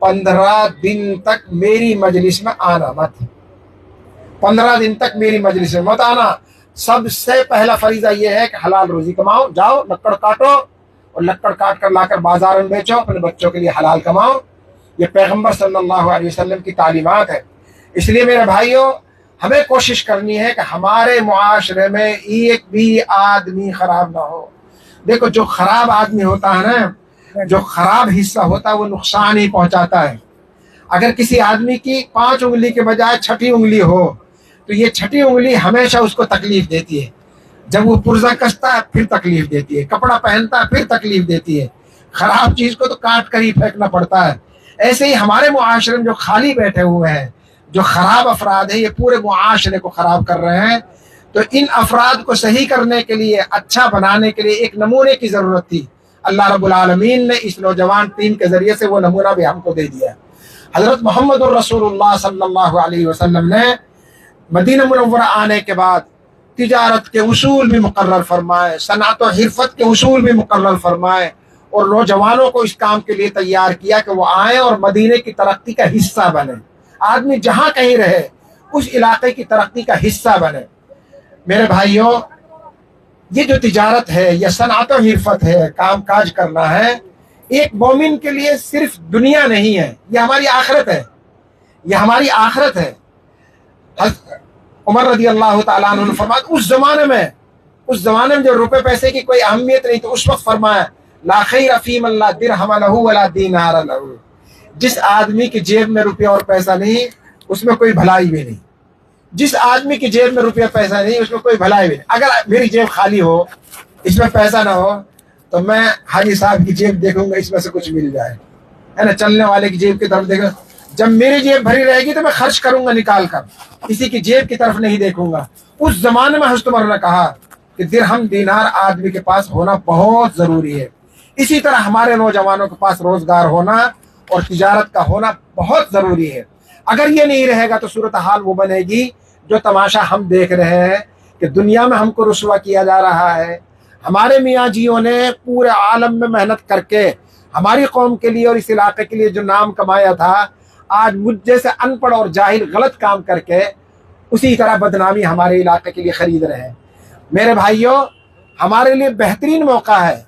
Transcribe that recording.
15 दिन तक मेरी मजलिस में आना मत, 15 दिन तक मेरी मजलिस में मत आना। सबसे पहला फरीजा ये है कि हलाल रोजी कमाओ, जाओ लक्कड़ काटो और लक्कड़ काट कर लाकर बाजार में बेचो, अपने बच्चों के लिए हलाल कमाओ। ये पैगंबर सल्लल्लाहु अलैहि वसल्लम की तालीमात है। इसलिए मेरे भाइयों, हमें कोशिश करनी है कि हमारे मुआशरे में एक भी आदमी खराब ना हो। देखो, जो खराब आदमी होता है ना, जो खराब हिस्सा होता है, वो नुकसान ही पहुंचाता है। अगर किसी आदमी की 5 उंगली के बजाय 6ठी उंगली हो, तो ये 6ठी उंगली हमेशा उसको तकलीफ देती है। जब वो पुर्जा कसता है फिर तकलीफ देती है, कपड़ा पहनता है फिर तकलीफ देती है। खराब चीज को तो काट कर ही फेंकना पड़ता है। ऐसे ही हमारे मुआशरे में जो खाली बैठे हुए हैं, जो खराब अफराद है, ये पूरे मुआशरे को खराब कर रहे हैं। तो इन अफराद को सही करने के लिए, अच्छा बनाने के लिए एक नमूने की जरूरत थी। अल्लाह रब्बुल आलमीन ने इस नौजवान टीम के जरिए से वो नमूना भी हमको दे दिया। हजरत मोहम्मद रसूलुल्लाह सल्लल्लाहु अलैहि वसल्लम ने मदीना मुनव्वरा आने के बाद तिजारत के उसूल भी मुकर्रर फरमाए, सनात और हिरफत के उसूल भी मुकर्रर फरमाए और नौजवानों को इस काम के लिए तैयार किया कि वो आए और मदीने की तरक्की का हिस्सा बने। आदमी जहां कहीं रहे उस इलाके की तरक्की का हिस्सा बने। मेरे भाइयों, ये जो तिजारत है, यह सनात और हिरफत है, काम काज करना है, एक मोमिन के लिए सिर्फ दुनिया नहीं है, यह हमारी आखिरत है, यह हमारी आखिरत है। उमर रज़ी अल्लाह ताला अन्हु ने फरमाया, उस जमाने में जो रुपए पैसे की कोई अहमियत नहीं, तो उस वक्त फरमाया, ला खैर फी मन ला दिरहम लहू वला दीनार लहू। जिस आदमी की जेब में रुपया और पैसा नहीं, उसमें कोई भलाई भी नहीं। जिस आदमी की जेब में रुपया पैसा नहीं, उसमें कोई भलाई भी नहीं। अगर मेरी जेब खाली हो, इसमें पैसा ना हो, तो मैं हाजी साहब की जेब देखूंगा, इसमें से कुछ मिल जाए, है ना। चलने वाले की जेब की तरफ देखूंगा। जब मेरी जेब भरी रहेगी तो मैं खर्च करूंगा निकाल कर, किसी की जेब की तरफ नहीं देखूंगा। उस जमाने में हज़रत उमर ने कहा कि दिरहम दीनार आदमी के पास होना बहुत जरूरी है। इसी तरह हमारे नौजवानों के पास रोजगार होना और तिजारत का होना बहुत जरूरी है। अगर ये नहीं रहेगा तो सूरत हाल वो बनेगी जो तमाशा हम देख रहे हैं कि दुनिया में हमको रुसवा किया जा रहा है। हमारे मियाँ जियों ने पूरे आलम में मेहनत करके हमारी कौम के लिए और इस इलाके के लिए जो नाम कमाया था, आज मुझ जैसे अनपढ़ और जाहिल गलत काम करके उसी तरह बदनामी हमारे इलाके के लिए खरीद रहे हैं। मेरे भाइयों, हमारे लिए बेहतरीन मौका है